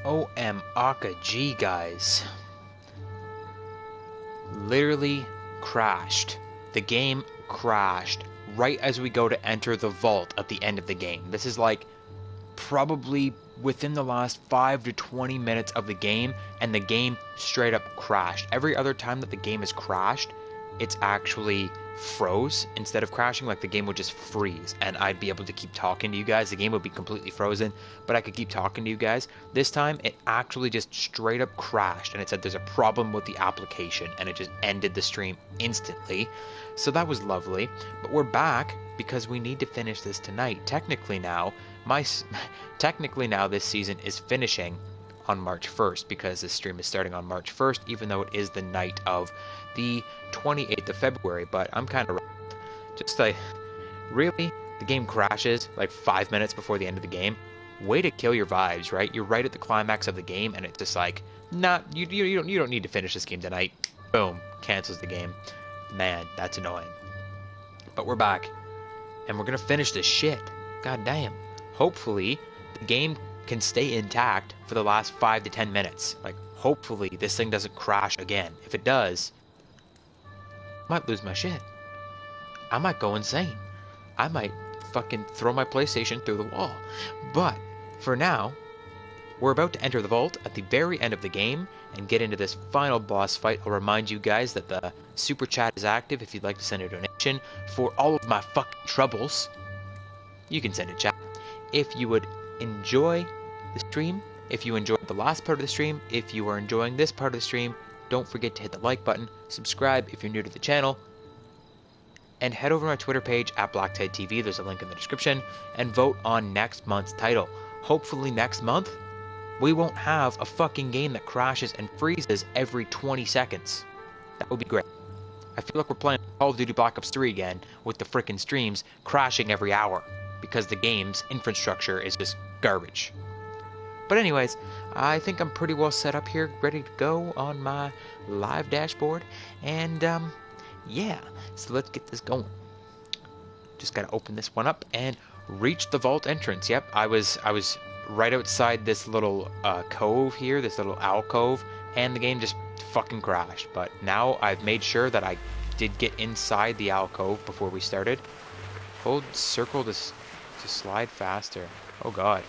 OMG, guys. Literally crashed. The game crashed right as we go to enter the vault at the end of the game. This is like probably within the last 5 to 20 minutes of the game, and the game straight up crashed. Every other time that the game has crashed, it's actually froze instead of crashing. Like the game would just freeze and I'd be able to keep talking to you guys. The game would be completely frozen, but I could keep talking to you guys. This time it actually just straight up crashed and it said there's a problem with the application, and it just ended the stream instantly. So that was lovely, but we're back because we need to finish this tonight. Technically now this season is finishing on March 1st, because this stream is starting on March 1st, even though it is the night of the 28th of February. But I'm kind of just like, really? The game crashes like 5 minutes before the end of the game? Way to kill your vibes, right? You're right at the climax of the game, and it's just like, nah, you don't need to finish this game tonight. Boom, cancels the game. Man, that's annoying. But we're back, and we're gonna finish this shit. God damn. Hopefully, the game can stay intact for the last 5 to 10 minutes. Like, hopefully this thing doesn't crash again. If it does, I might lose my shit. I might go insane. I might fucking throw my PlayStation through the wall. But for now, we're about to enter the vault at the very end of the game and get into this final boss fight. I'll remind you guys that the super chat is active if you'd like to send a donation for all of my fucking troubles. You can send a chat. If you would enjoy the stream, if you enjoyed the last part of the stream, if you are enjoying this part of the stream, don't forget to hit the like button, subscribe if you're new to the channel, and head over to my Twitter page at BlackTideTV, there's a link in the description, and vote on next month's title. Hopefully next month, we won't have a fucking game that crashes and freezes every 20 seconds. That would be great. I feel like we're playing Call of Duty Black Ops 3 again, with the frickin' streams crashing every hour, because the game's infrastructure is just garbage. But anyways, I think I'm pretty well set up here, ready to go on my live dashboard, and yeah, so let's get this going. Just gotta open this one up and reach the vault entrance. Yep, I was right outside this little cove here, this little alcove, and the game just fucking crashed. But now I've made sure that I did get inside the alcove before we started. Hold circle to slide faster. Oh god.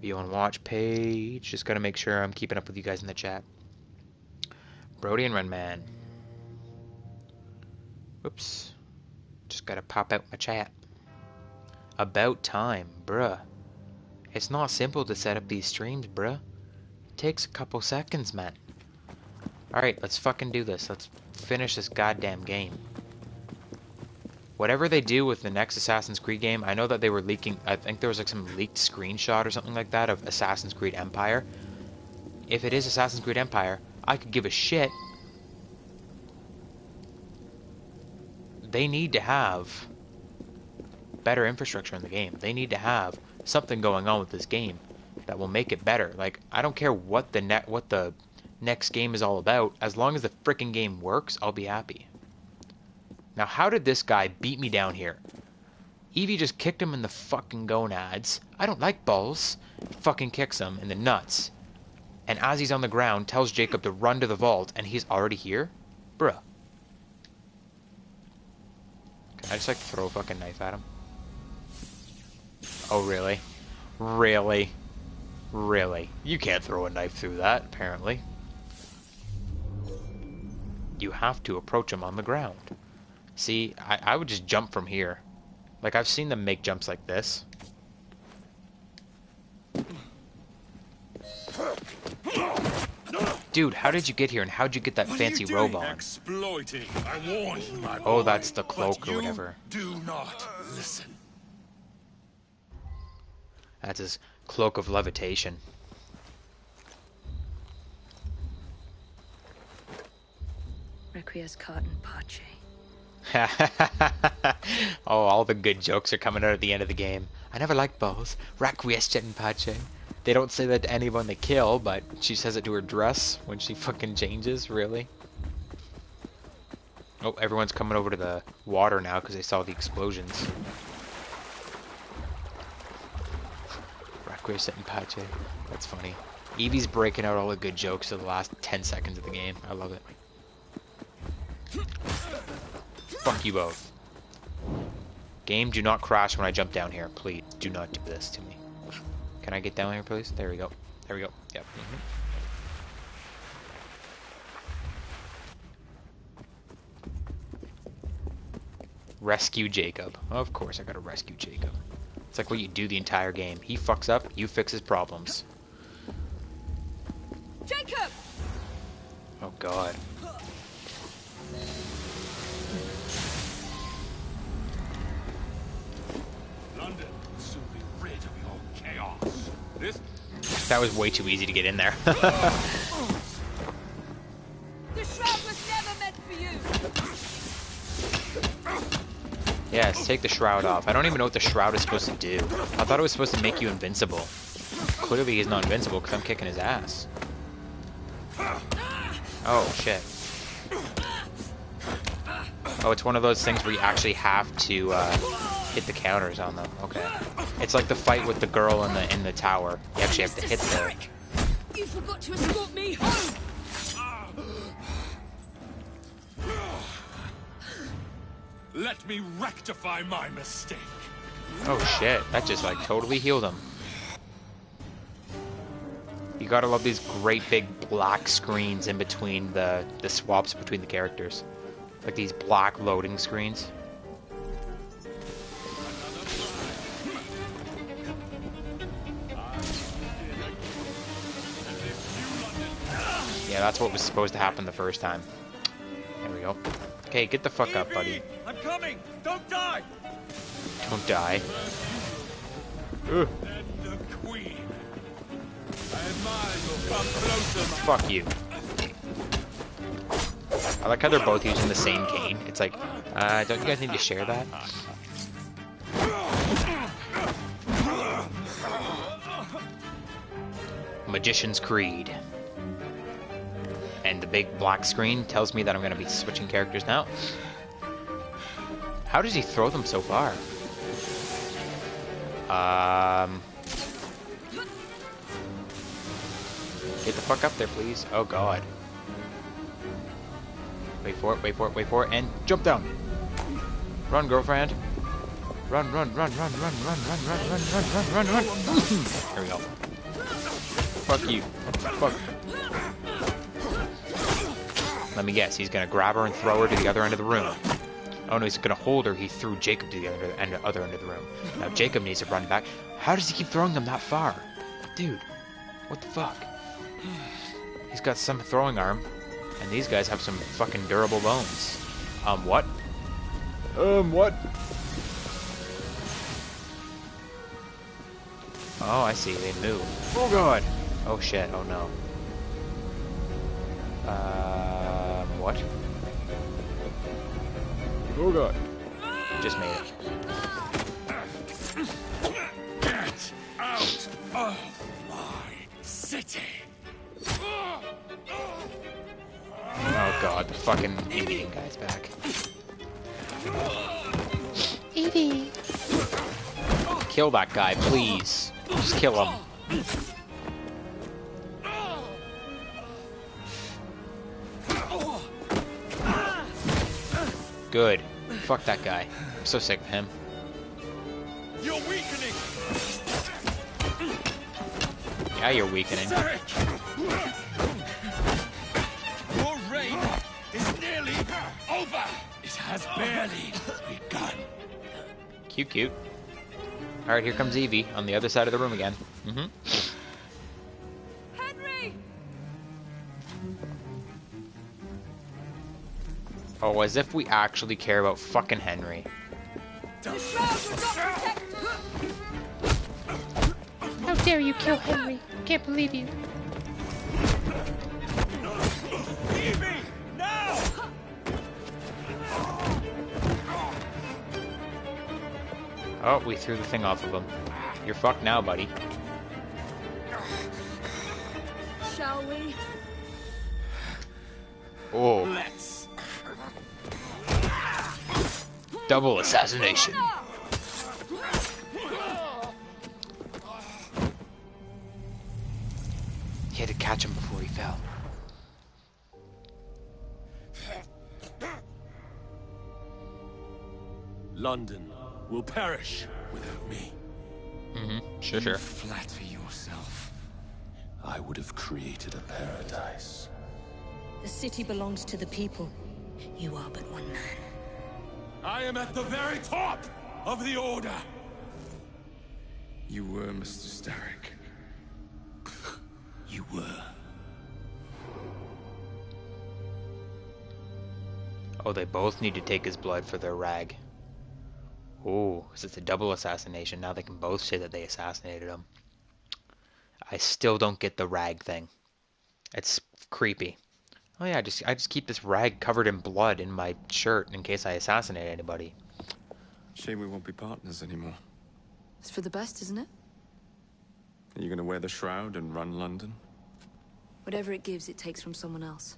View on watch page. Just gotta make sure I'm keeping up with you guys in the chat. Brody and Runman. Whoops. Just gotta pop out my chat. About time, bruh. It's not simple to set up these streams, bruh. It takes a couple seconds, man. Alright, let's fucking do this. Let's finish this goddamn game. Whatever they do with the next Assassin's Creed game, I know that they were leaking, I think there was like some leaked screenshot or something like that of Assassin's Creed Empire. If it is Assassin's Creed Empire, I could give a shit. They need to have better infrastructure in the game. They need to have something going on with this game that will make it better. Like, I don't care what the next game is all about. As long as the frickin' game works, I'll be happy. Now, how did this guy beat me down here? Evie just kicked him in the fucking gonads. I don't like balls. Fucking kicks him in the nuts. And as he's on the ground, tells Jacob to run to the vault, and he's already here? Bruh. Can I just, like, throw a fucking knife at him? Oh, really? Really? Really? You can't throw a knife through that, apparently. You have to approach him on the ground. See, I would just jump from here. Like, I've seen them make jumps like this. Dude, how did you get here, and how'd you get that fancy robe on? Exploiting. I warned you, my boy. Oh, that's the cloak or whatever. Do not listen. That's his cloak of levitation. Requiescat and Pace. Oh, all the good jokes are coming out at the end of the game. I never liked balls. Requiescat and Pace. They don't say that to anyone they kill, but she says it to her dress when she fucking changes, really. Oh, everyone's coming over to the water now because they saw the explosions. Requires setting Pache. That's funny. Evie's breaking out all the good jokes of the last 10 seconds of the game. I love it. Fuck you both. Game, do not crash when I jump down here. Please, do not do this to me. Can I get down here, please? There we go. There we go. Yep. Rescue Jacob. Of course I gotta rescue Jacob. It's like what you do the entire game. He fucks up, you fix his problems. Jacob! Oh god. London will soon be rid of your chaos. This That was way too easy to get in there. The shroud was never meant for you! Yes, take the shroud off. I don't even know what the shroud is supposed to do. I thought it was supposed to make you invincible. Clearly he's not invincible because I'm kicking his ass. Oh, shit. Oh, it's one of those things where you actually have to hit the counters on them. Okay. It's like the fight with the girl in the tower. You actually have to hit the... You forgot to escort me home! let me rectify my mistake. Oh shit, that just like totally healed him. You gotta love these great big black screens in between the swaps between the characters. Like these black loading screens. Yeah, that's what was supposed to happen the first time. There we go. Okay, get the fuck up, buddy. I'm coming! Don't die! Don't die. Ugh. Then the Queen. I admire your come closer, Fuck you. I like how they're both using the same cane. It's like, don't you guys need to share that? Magician's Creed. And the big black screen tells me that I'm going to be switching characters now. How does he throw them so far? Get the fuck up there, please. Oh, God. Wait for it, wait for it, wait for it, and jump down. Run, girlfriend. Run, run, run, run, run, run, run, run, run, run, run, run, run. There we go. Fuck you. Fuck. Let me guess, he's gonna grab her and throw her to the other end of the room. Oh no, he's gonna hold her. He threw Jacob to the other end of the room. Now Jacob needs to run back. How does he keep throwing them that far? Dude, what the fuck? He's got some throwing arm, and these guys have some fucking durable bones. What? What? Oh, I see, they move. Oh god! Oh shit, oh no. What? Oh god. Just made it. Get out of my city! Oh god, the fucking Indian guy's back. Evie! Kill that guy, please. Just kill him. Good. Fuck that guy. I'm so sick of him. You're weakening! Yeah, you're weakening. Your reign is nearly over! It has barely begun. Cute, cute. Alright, here comes Evie on the other side of the room again. Henry! Oh, as if we actually care about fucking Henry. The shroud will not protect us! How dare you kill Henry? Can't believe you. Evie! Now! Oh, we threw the thing off of him. You're fucked now, buddy. Shall we? Oh, Let's. double assassination. catch him before he fell. London will perish without me. Sure, You sure. flatter yourself. I would have created a paradise. The city belongs to the people. You are but one man. I am at the very top of the Order! You were, Mr. Starrick. You were. Oh, they both need to take his blood for their rag. Oh, because it's a double assassination. Now they can both say that they assassinated him. I still don't get the rag thing. It's creepy. Oh yeah, I just keep this rag covered in blood in my shirt in case I assassinate anybody. Shame we won't be partners anymore. It's for the best, isn't it? Are you gonna wear the shroud and run London? Whatever it gives, it takes from someone else.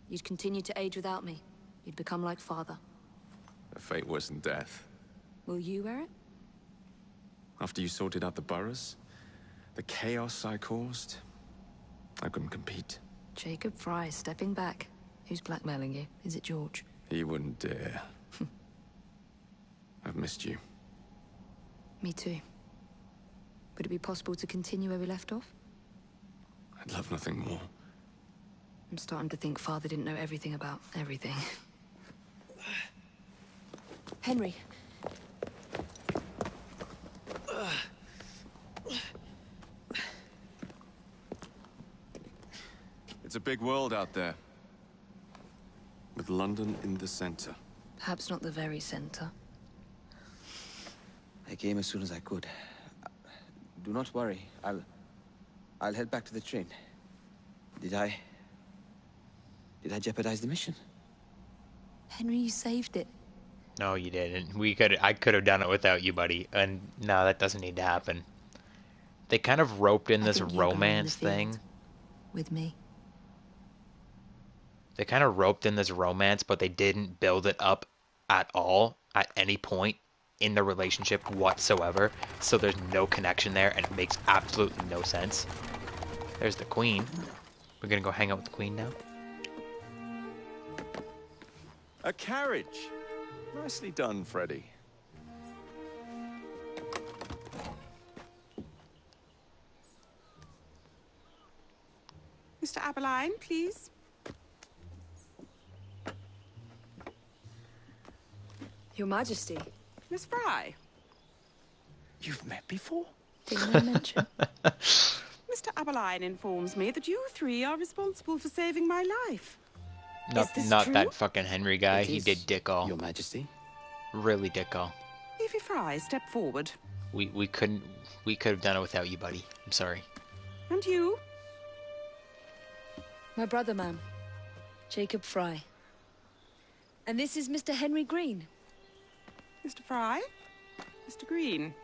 You'd continue to age without me. You'd become like father. The fate wasn't death. Will you wear it? After you sorted out the boroughs, the chaos I caused, I couldn't compete. Jacob Fry stepping back. Who's blackmailing you? Is it George? He wouldn't dare. I've missed you. Me too. Would it be possible to continue where we left off? I'd love nothing more. I'm starting to think father didn't know everything about everything. Henry. It's a big world out there. With London in the center. Perhaps not the very center. I came as soon as I could. Do not worry. I'll head back to the train. Did I jeopardize the mission? Henry, you saved it. No, you didn't. I could have done it without you, buddy. And no, that doesn't need to happen. They kind of roped in I this think you belong in the romance thing. field. With me. They kind of roped in this romance, but they didn't build it up at all at any point in the relationship whatsoever. So there's no connection there, and it makes absolutely no sense. There's the queen. We're gonna go hang out with the queen now. A carriage! Nicely done, Freddy. Mr. Aberline, please. Your Majesty. Miss Fry. You've met before? Didn't I mention? Mr. Aberline informs me that you three are responsible for saving my life. Is this Not true? that fucking Henry guy. It He is, did dick all. Your Majesty. Really dick all. Evie Fry, step forward. We could have done it without you, buddy. I'm sorry. And you? My brother, ma'am. Jacob Fry. And this is Mr. Henry Green. Mr. Fry? Mr. Green?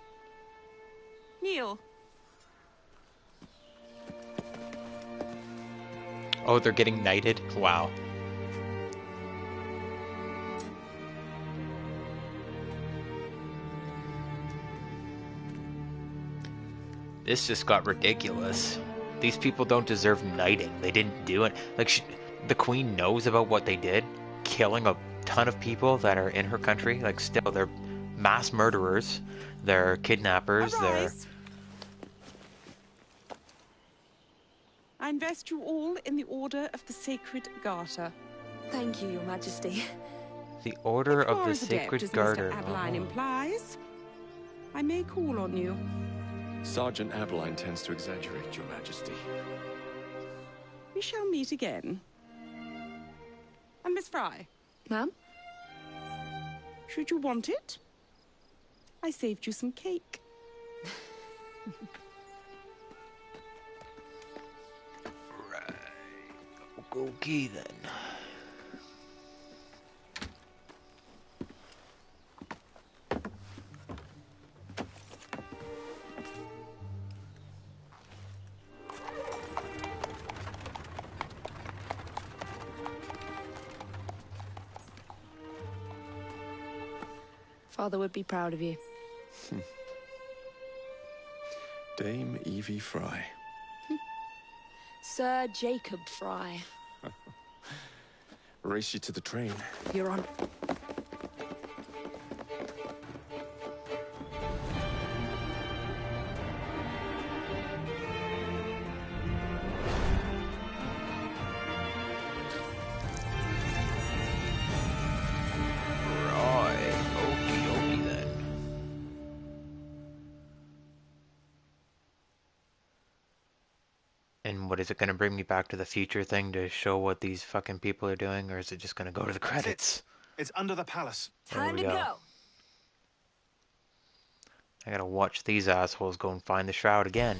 Kneel. Oh, they're getting knighted? Wow. This just got ridiculous. These people don't deserve knighting. They didn't do it. Like, the queen knows about what they did, killing a ton of people that are in her country. Like, still, they're mass murderers. They're kidnappers. Arise. I invest you all in the Order of the Sacred Garter. Thank you, Your Majesty. The Order If of you're the as Sacred adept as Garter. Mr. Aberline implies, I may call on you. Sergeant Aberline tends to exaggerate, Your Majesty. We shall meet again. And Miss Fry, Ma'am? should you want it, I saved you some cake. Okay, then. Father would be proud of you. Dame Evie Fry. Sir Jacob Fry. Race you to the train. You're on. Right. Okie dokie then. And what is it gonna bring me back to the future thing to show what these fucking people are doing, or is it just gonna go to the credits? It's under the palace. Time to go. I gotta watch these assholes go and find the shroud again.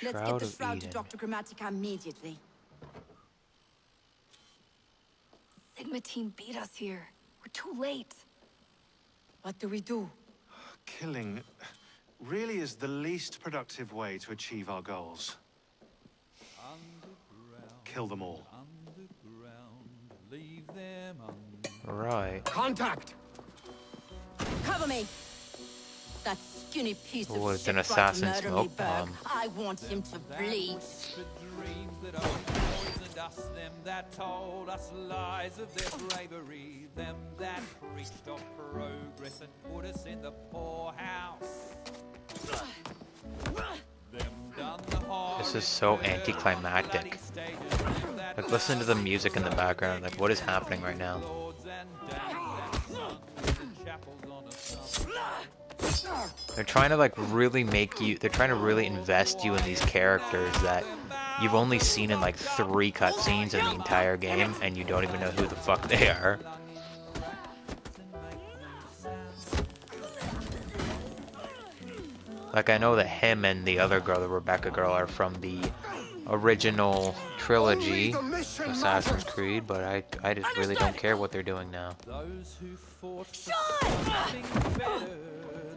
Let's Shroud get the of shroud to Eden. Dr. Grammatica immediately. Sigma team beat us here. We're too late. What do we do? Killing really is the least productive way to achieve our goals. Kill them all. Right. Contact! Cover me! That skinny piece Oh, of it's shit an tried to assassin murder smoke me, Berg. bomb. I want him to bleed. Them that told us lies of their bravery, them that preached of progress and put us in the poorhouse. This is so anticlimactic. Like, listen to the music in the background. Like, what is happening right now? They're trying to, like, really make you... They're trying to really invest you in these characters that you've only seen in, like, 3 cutscenes in the entire game, and you don't even know who the fuck they are. Like, I know that him and the other girl, the Rebecca girl, are from the original trilogy, Assassin's Creed, but I just really don't care what they're doing now. Those who fought for something better,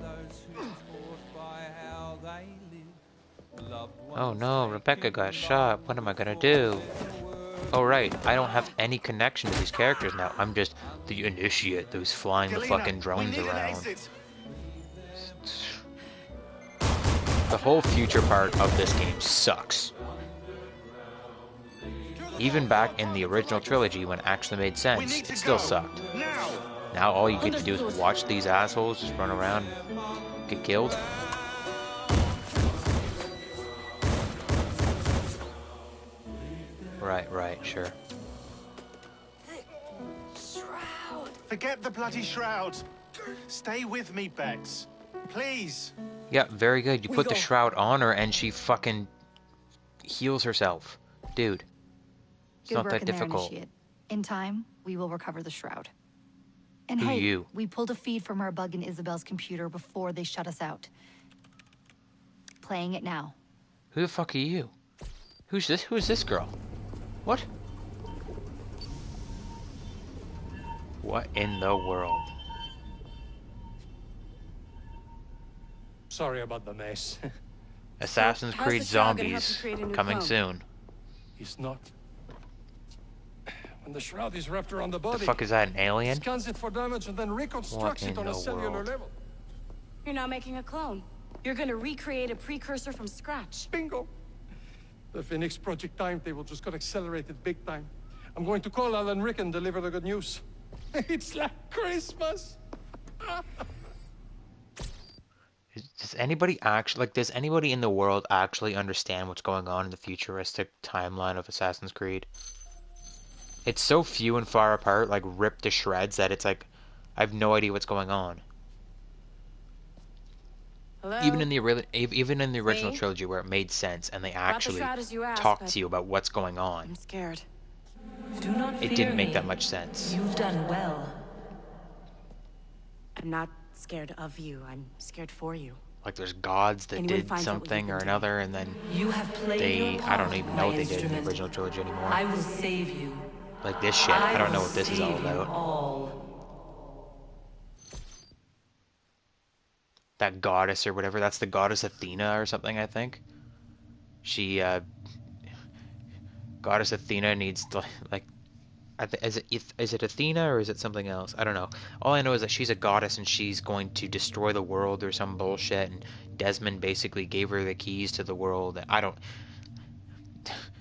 those who fought by how they live. Loved Oh no, Rebecca got shot. What am I gonna do? Oh right, I don't have any connection to these characters now. I'm just the initiate who's flying the fucking drones around. The whole future part of this game sucks. Even back in the original trilogy, when it actually made sense, it still sucked. Now all you get to do is watch these assholes just run around and get killed. Right, sure. Shroud. Forget the bloody shroud. Stay with me, Bex. Please. Yeah, very good. You put the shroud on her and she fucking heals herself. Dude. It's not that difficult. In time, we will recover the shroud. And Who hey, you? we pulled a feed from our bug in Isabel's computer before they shut us out. Playing it now. Who the fuck are you? Who's this? Who is this girl? What? What in the world? Sorry about the mess. Assassin's how's Creed the shroud gonna help you Zombies create a new coming clone? soon. He's not. When the shroud is wrapped around the The body, fuck is that, an alien? scans it for damage and then reconstructs What it on in a the cellular world? level. You're not making a clone. You're gonna recreate a precursor from scratch. Bingo! The Phoenix Project timetable just got accelerated big time. I'm going to call Alan Rick and deliver the good news. It's like Christmas! Does anybody actually, like, does anybody in the world actually understand what's going on in the futuristic timeline of Assassin's Creed? It's so few and far apart, like, ripped to shreds, that it's like, I have no idea what's going on. Hello? Even in the original Me? trilogy, where it made sense and they Brought the actually shroud as you asked, talked but to you about what's going on, I'm scared. Do not it fear didn't make me. that much sense. You've done well. I'm not scared of you. I'm scared for you. Like, there's gods that Anyone did finds out what something you've or been another, and then You have played they, your I don't part, even my know what they did in the instrument. original trilogy anymore. I will save you. Like this shit, I don't know what this is all will save you about. all. That goddess or whatever, that's the goddess Athena or something, I think. She, Goddess Athena needs to, like, is it Athena or is it something else? I don't know. All I know is that she's a goddess and she's going to destroy the world or some bullshit. And Desmond basically gave her the keys to the world. I don't.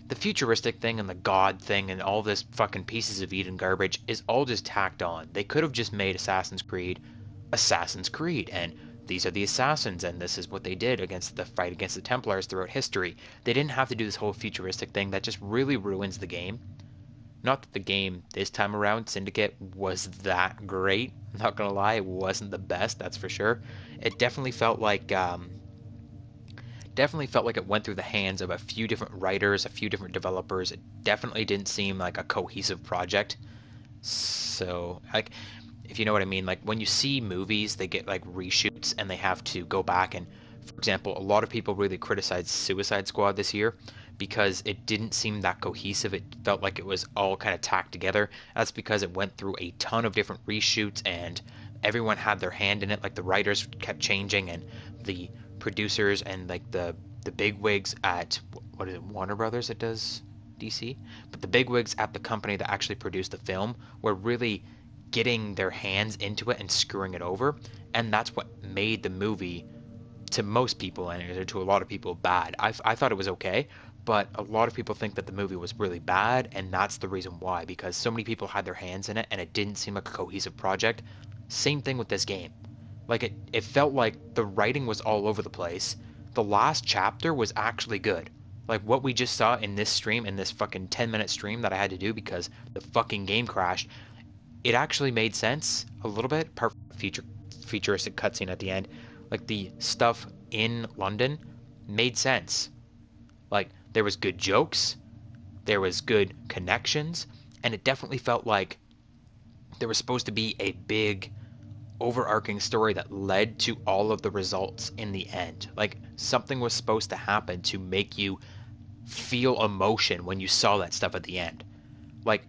The futuristic thing and the god thing and all this fucking pieces of Eden garbage is all just tacked on. They could have just made Assassin's Creed, and these are the assassins, and this is what they did against the fight against the Templars throughout history. They didn't have to do this whole futuristic thing that just really ruins the game. Not that the game this time around, Syndicate, was that great. I'm not gonna lie, it wasn't the best, that's for sure. It definitely felt like it went through the hands of a few different writers, a few different developers. It definitely didn't seem like a cohesive project. So, like, if you know what I mean, like when you see movies, they get like reshoots and they have to go back and, for example, a lot of people really criticized Suicide Squad this year because it didn't seem that cohesive. It felt like it was all kind of tacked together. That's because it went through a ton of different reshoots and everyone had their hand in it. Like the writers kept changing and the producers and like the bigwigs at what is it, Warner Brothers that does DC, but the bigwigs at the company that actually produced the film were really getting their hands into it and screwing it over, and that's what made the movie, to most people and to a lot of people, bad. I thought it was okay, but a lot of people think that the movie was really bad, and that's the reason why, because so many people had their hands in it and it didn't seem like a cohesive project. Same thing with this game. Like it felt like the writing was all over the place. The last chapter was actually good. Like what we just saw in this stream, in this fucking 10-minute stream that I had to do because the fucking game crashed, it actually made sense a little bit, apart from the futuristic cutscene at the end. Like the stuff in London made sense. Like there was good jokes, there was good connections, and it definitely felt like there was supposed to be a big overarching story that led to all of the results in the end. Like something was supposed to happen to make you feel emotion when you saw that stuff at the end. Like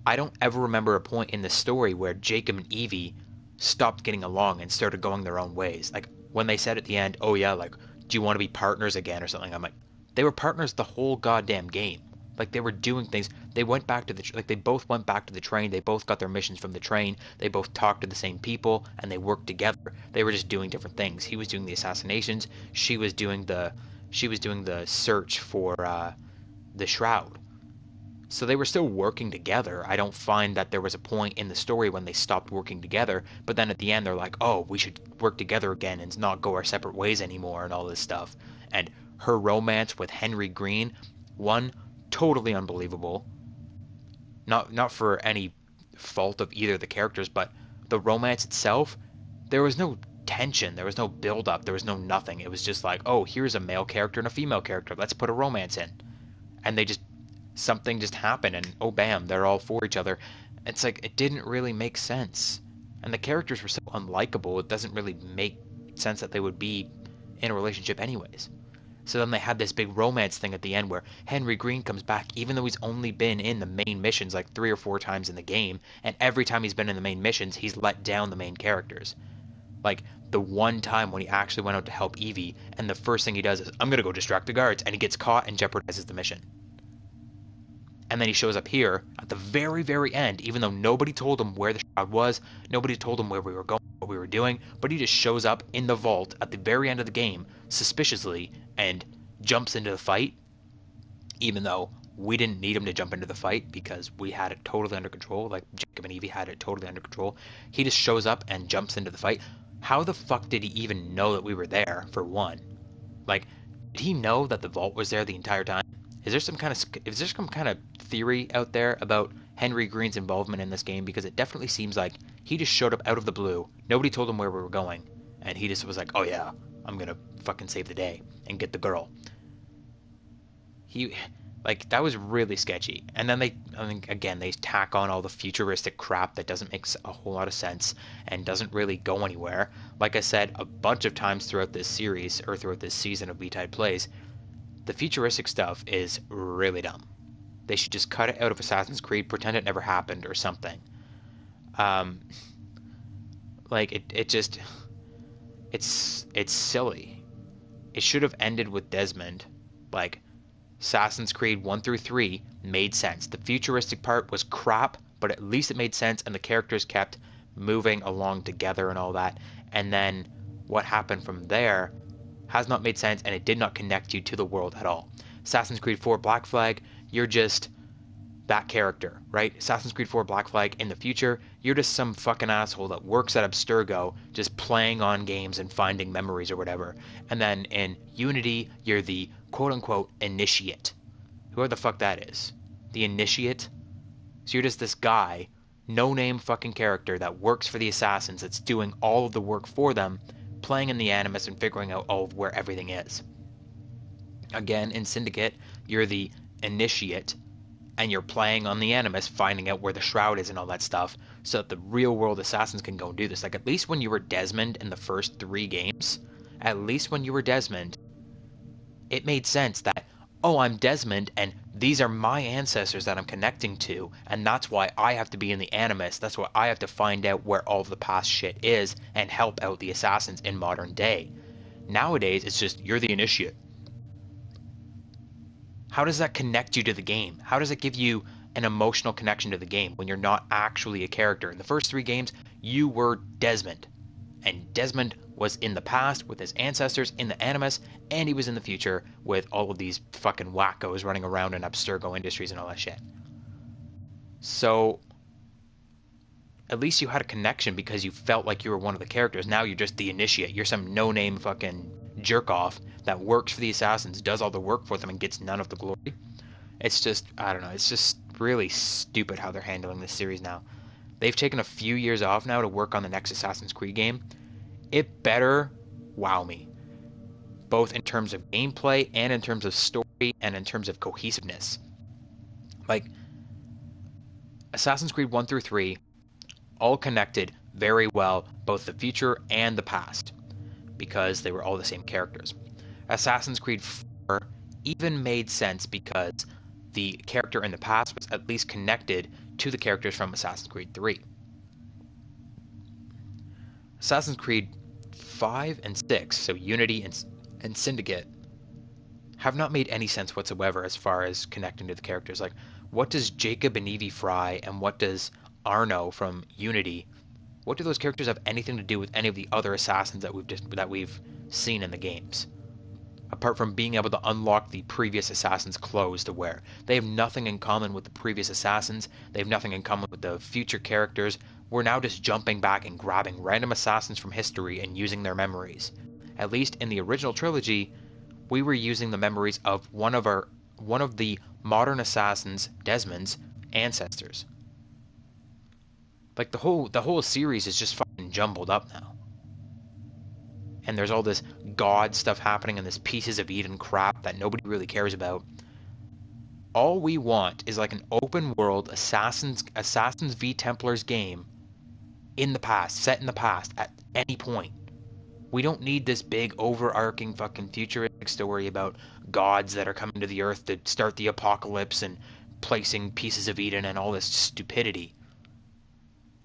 I don't ever remember a point in the story where Jacob and Evie stopped getting along and started going their own ways. Like when they said at the end, "Oh yeah, like do you want to be partners again or something?" I'm like, they were partners the whole goddamn game. Like they were doing things. They went back to they both went back to the train. They both got their missions from the train. They both talked to the same people and they worked together. They were just doing different things. He was doing the assassinations. She was doing the search for the shroud. So they were still working together. I don't find that there was a point in the story when they stopped working together, but then at the end they're like, "Oh, we should work together again and not go our separate ways anymore," and all this stuff. And her romance with Henry Green, one, totally unbelievable. Not for any fault of either of the characters, but the romance itself, there was no tension, there was no build up, there was no nothing. It was just like, "Oh, here's a male character and a female character. Let's put a romance in." And they just something just happened and oh bam, they're all for each other. It's like it didn't really make sense. And the characters were so unlikable, it doesn't really make sense that they would be in a relationship anyways. So then they had this big romance thing at the end where Henry Green comes back even though he's only been in the main missions like 3 or 4 times in the game, and every time he's been in the main missions, he's let down the main characters. Like the one time when he actually went out to help Evie, and the first thing he does is, "I'm gonna go distract the guards," and he gets caught and jeopardizes the mission. And then he shows up here at the very, very end, even though nobody told him where the shroud was, nobody told him where we were going, what we were doing, but he just shows up in the vault at the very end of the game, suspiciously, and jumps into the fight, even though we didn't need him to jump into the fight because we had it totally under control, like Jacob and Evie had it totally under control. He just shows up and jumps into the fight. How the fuck did he even know that we were there, for one? Like, did he know that the vault was there the entire time? Is there some kind of theory out there about Henry Green's involvement in this game? Because it definitely seems like he just showed up out of the blue. Nobody told him where we were going, and he just was like, "Oh yeah, I'm gonna fucking save the day and get the girl." That was really sketchy. And then they tack on all the futuristic crap that doesn't make a whole lot of sense and doesn't really go anywhere. Like I said a bunch of times throughout this series or throughout this season of BTide Plays, the futuristic stuff is really dumb. They should just cut it out of Assassin's Creed, pretend it never happened or something. It's silly. It should have ended with Desmond. Like, Assassin's Creed 1 through 3 made sense. The futuristic part was crap, but at least it made sense, and the characters kept moving along together and all that. And then what happened from there has not made sense, and it did not connect you to the world at all. Assassin's Creed 4 Black Flag, you're just that character, right? Assassin's Creed 4 Black Flag, in the future, you're just some fucking asshole that works at Abstergo, just playing on games and finding memories or whatever. And then in Unity, you're the quote-unquote initiate. Whoever the fuck that is. The initiate? So you're just this guy, no-name fucking character that works for the Assassins, that's doing all of the work for them, playing in the Animus and figuring out all of where everything is. Again, in Syndicate, you're the initiate, and you're playing on the Animus, finding out where the Shroud is and all that stuff, so that the real-world Assassins can go and do this. Like, at least when you were Desmond in the first 3 games, at least when you were Desmond, it made sense that, oh, I'm Desmond, and these are my ancestors that I'm connecting to, and that's why I have to be in the Animus. That's why I have to find out where all of the past shit is and help out the Assassins in modern day. Nowadays, it's just, you're the initiate. How does that connect you to the game? How does it give you an emotional connection to the game when you're not actually a character? In the first 3 games, you were Desmond. And Desmond was in the past with his ancestors in the Animus, and he was in the future with all of these fucking wackos running around in Abstergo Industries and all that shit. So, at least you had a connection because you felt like you were one of the characters. Now you're just the initiate. You're some no-name fucking jerk-off that works for the Assassins, does all the work for them, and gets none of the glory. It's just, I don't know, it's just really stupid how they're handling this series now. They've taken a few years off now to work on the next Assassin's Creed game. It better wow me, both in terms of gameplay and in terms of story and in terms of cohesiveness. Like, Assassin's Creed 1 through 3, all connected very well, both the future and the past, because they were all the same characters. Assassin's Creed 4 even made sense because the character in the past was at least connected to the characters from Assassin's Creed 3. Assassin's Creed 5 and 6, so Unity and Syndicate, have not made any sense whatsoever as far as connecting to the characters. Like, what does Jacob and Evie Fry and what does Arno from Unity, what do those characters have anything to do with any of the other assassins that we've seen in the games? Apart from being able to unlock the previous assassin's clothes to wear. They have nothing in common with the previous assassins. They have nothing in common with the future characters. We're now just jumping back and grabbing random assassins from history and using their memories. At least in the original trilogy, we were using the memories of one of the modern assassins, Desmond's, ancestors. Like, the whole series is just fucking jumbled up now. And there's all this God stuff happening and this Pieces of Eden crap that nobody really cares about. All we want is like an open world Assassins v Templars game in the past, set in the past, at any point. We don't need this big overarching fucking futuristic story about gods that are coming to the earth to start the apocalypse and placing Pieces of Eden and all this stupidity.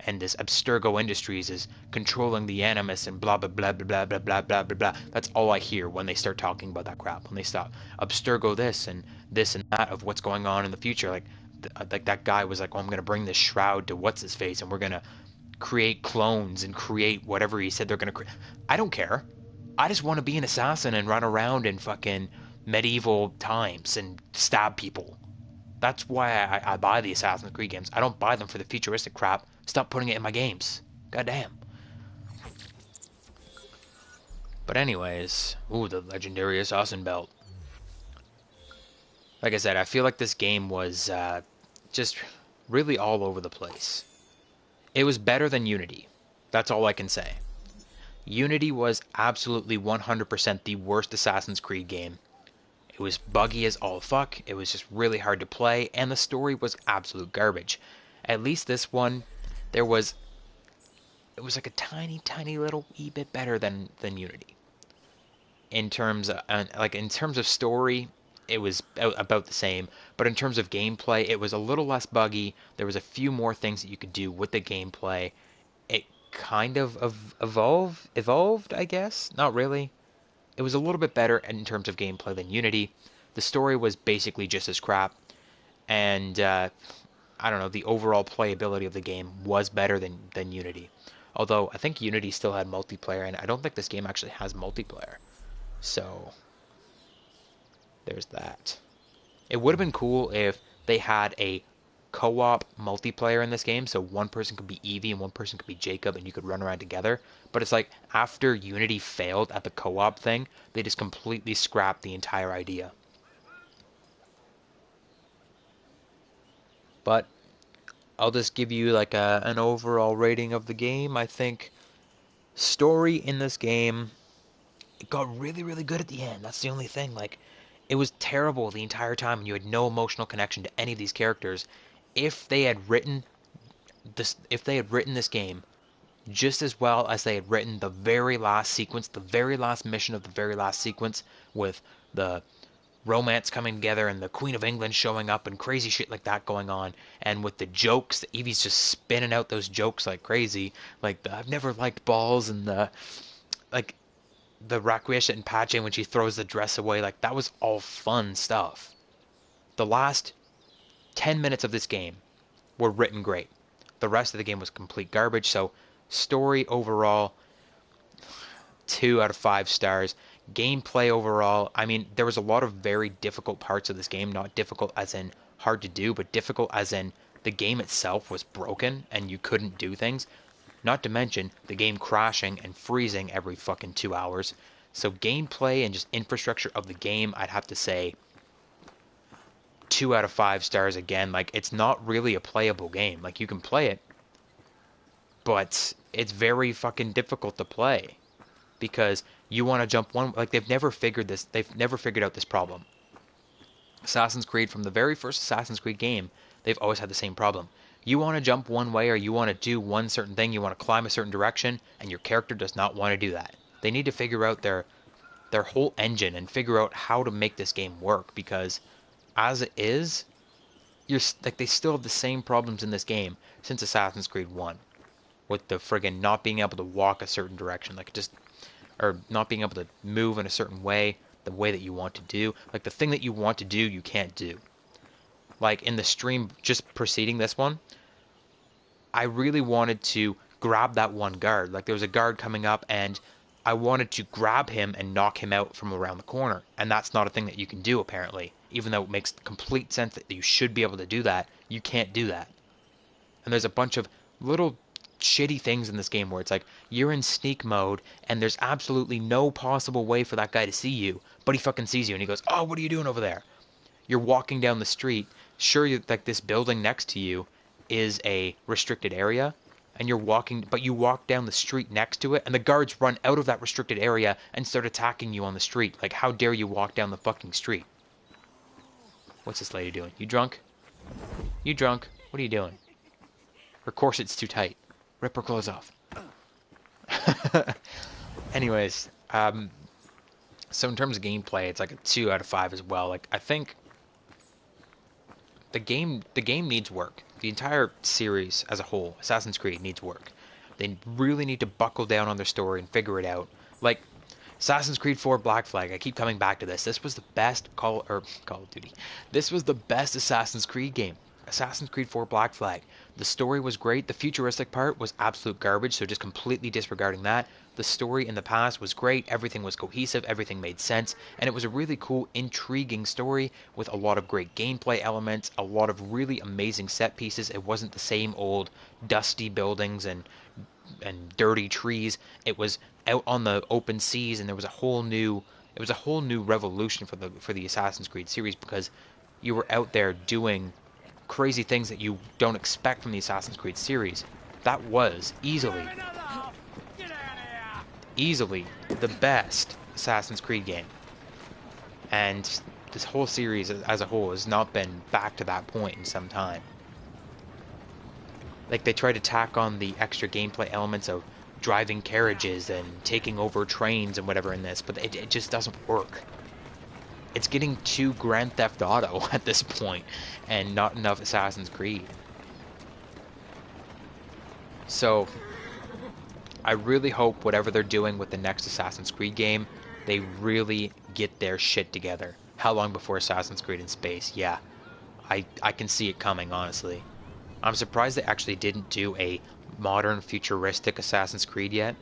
And this Abstergo Industries is controlling the Animus and blah blah blah blah blah blah blah blah blah. That's all I hear when they start talking about that crap. When they stop Abstergo this and that of what's going on in the future. Like that guy was like, "Oh, I'm gonna bring this shroud to what's his face, and we're gonna create clones and create whatever he said they're gonna create." I don't care. I just want to be an assassin and run around in fucking medieval times and stab people. That's why I buy the Assassin's Creed games. I don't buy them for the futuristic crap. Stop putting it in my games. Goddamn. But anyways, ooh, the legendary assassin belt. Like I said, I feel like this game was just really all over the place. It was better than Unity. That's all I can say. Unity was absolutely 100% the worst Assassin's Creed game. It was buggy as all fuck, it was just really hard to play, and the story was absolute garbage. At least this one, it was like a tiny little wee bit better than Unity. In terms of story, it was about the same, but in terms of gameplay, it was a little less buggy. There was a few more things that you could do with the gameplay. It kind of evolved, I guess. Not really. It was a little bit better in terms of gameplay than Unity. The story was basically just as crap. And I don't know, the overall playability of the game was better than Unity. Although I think Unity still had multiplayer, and I don't think this game actually has multiplayer. So there's that. It would have been cool if they had a co-op multiplayer in this game, so one person could be Evie and one person could be Jacob, and you could run around together. But it's like, after Unity failed at the co-op thing, they just completely scrapped the entire idea. But I'll just give you like an overall rating of the game. I think story in this game, it got really, really good at the end. That's the only thing. Like, it was terrible the entire time, and you had no emotional connection to any of these characters. If they had written this game just as well as they had written the very last sequence, the very last mission of the very last sequence, with the romance coming together and the Queen of England showing up and crazy shit like that going on, and with the jokes, Evie's just spinning out those jokes like crazy, like the I've never liked balls, and the like the Raquisha and Pache when she throws the dress away, like that was all fun stuff. The last 10 minutes of this game were written great. The rest of the game was complete garbage, so story overall, 2 out of 5 stars. Gameplay overall, I mean, there was a lot of very difficult parts of this game, not difficult as in hard to do, but difficult as in the game itself was broken and you couldn't do things. Not to mention the game crashing and freezing every fucking 2 hours. So gameplay and just infrastructure of the game, I'd have to say 2 out of 5 stars again. Like, it's not really a playable game. Like, you can play it, but it's very fucking difficult to play. Because you want to jump one, like they've never figured out this problem. Assassin's Creed, from the very first Assassin's Creed game, they've always had the same problem. You want to jump one way, or you want to do one certain thing, you want to climb a certain direction, and your character does not want to do that. They need to figure out their whole engine and figure out how to make this game work, because as it is, they still have the same problems in this game since Assassin's Creed 1. With the friggin' not being able to walk a certain direction, or not being able to move in a certain way, the way that you want to do. Like, the thing that you want to do, you can't do. Like, in the stream just preceding this one, I really wanted to grab that one guard. Like, there was a guard coming up, and I wanted to grab him and knock him out from around the corner. And that's not a thing that you can do, apparently. Even though it makes complete sense that you should be able to do that, you can't do that. And there's a bunch of little shitty things in this game where it's like, you're in sneak mode and there's absolutely no possible way for that guy to see you, but he fucking sees you and he goes, oh, what are you doing over there? You're walking down the street, sure, like this building next to you is a restricted area, and you're walking, but you walk down the street next to it, and the guards run out of that restricted area and start attacking you on the street. Like, how dare you walk down the fucking street? What's this lady doing? You drunk? You drunk? What are you doing? Her corset's too tight. Rip her clothes off. Anyways, so in terms of gameplay, it's like a 2 out of 5 as well. Like, I think the game needs work. The entire series as a whole, Assassin's Creed, needs work. They really need to buckle down on their story and figure it out. Like, Assassin's Creed 4 Black Flag, I keep coming back to this. This was the best Call of Duty. This was the best Assassin's Creed game. Assassin's Creed 4 Black Flag. The story was great. The futuristic part was absolute garbage, so just completely disregarding that. The story in the past was great. Everything was cohesive. Everything made sense. And it was a really cool, intriguing story with a lot of great gameplay elements, a lot of really amazing set pieces. It wasn't the same old dusty buildings and dirty trees. It was out on the open seas, and there was a whole new revolution for the Assassin's Creed series, because you were out there doing crazy things that you don't expect from the Assassin's Creed series. That was easily the best Assassin's Creed game. And this whole series as a whole has not been back to that point in some time. Like, they tried to tack on the extra gameplay elements of driving carriages and taking over trains and whatever in this, but it just doesn't work. It's getting too Grand Theft Auto at this point, and not enough Assassin's Creed. So, I really hope whatever they're doing with the next Assassin's Creed game, they really get their shit together. How long before Assassin's Creed in space? Yeah, I can see it coming, honestly. I'm surprised they actually didn't do a modern futuristic Assassin's Creed yet.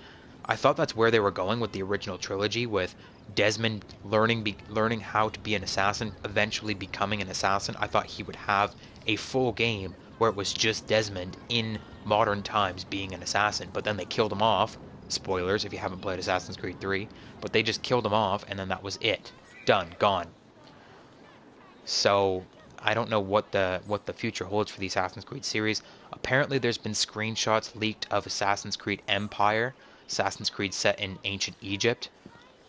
I thought that's where they were going with the original trilogy, with Desmond learning how to be an assassin, eventually becoming an assassin. I thought he would have a full game where it was just Desmond in modern times being an assassin, but then they killed him off. Spoilers if you haven't played Assassin's Creed 3, but they just killed him off and then that was it. Done, gone. So I don't know what the future holds for the Assassin's Creed series. Apparently there's been screenshots leaked of Assassin's Creed Empire, Assassin's Creed set in ancient Egypt.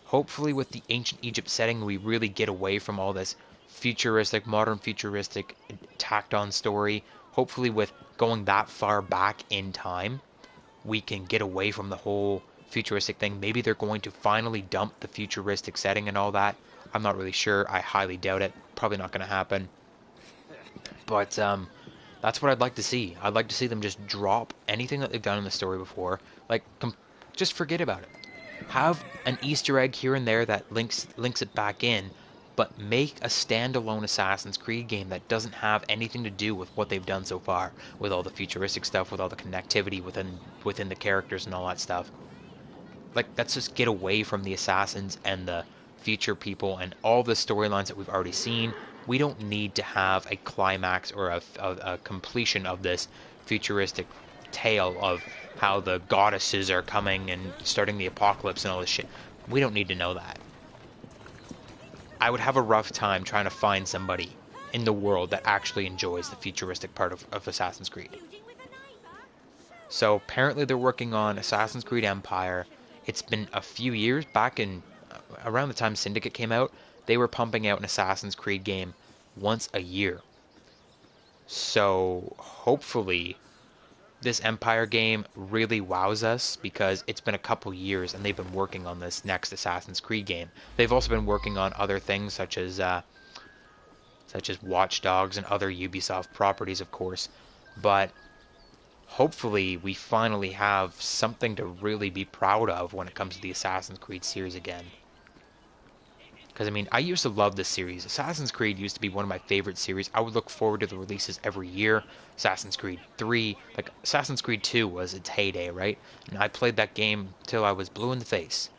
Hopefully with the ancient Egypt setting we really get away from all this futuristic, modern futuristic tacked on story. Hopefully with going that far back in time, we can get away from the whole futuristic thing. Maybe they're going to finally dump the futuristic setting and all that. I'm not really sure. I highly doubt it. Probably not going to happen. But that's what I'd like to see. I'd like to see them just drop anything that they've done in the story before. Like, just forget about it. Have an Easter egg here and there that links it back in, but make a standalone Assassin's Creed game that doesn't have anything to do with what they've done so far, with all the futuristic stuff, with all the connectivity within the characters and all that stuff. Like, let's just get away from the assassins and the future people and all the storylines that we've already seen. We don't need to have a climax or a completion of this futuristic tale of how the goddesses are coming and starting the apocalypse and all this shit. We don't need to know that. I would have a rough time trying to find somebody in the world that actually enjoys the futuristic part of Assassin's Creed. So apparently they're working on Assassin's Creed Empire. It's been a few years, back in around the time Syndicate came out, they were pumping out an Assassin's Creed game once a year. So hopefully this Empire game really wows us, because it's been a couple years and they've been working on this next Assassin's Creed game. They've also been working on other things such as Watch Dogs and other Ubisoft properties, of course. But hopefully we finally have something to really be proud of when it comes to the Assassin's Creed series again. Because, I mean, I used to love this series. Assassin's Creed used to be one of my favorite series. I would look forward to the releases every year. Assassin's Creed 3, like, Assassin's Creed 2 was its heyday, right? And I played that game till I was blue in the face.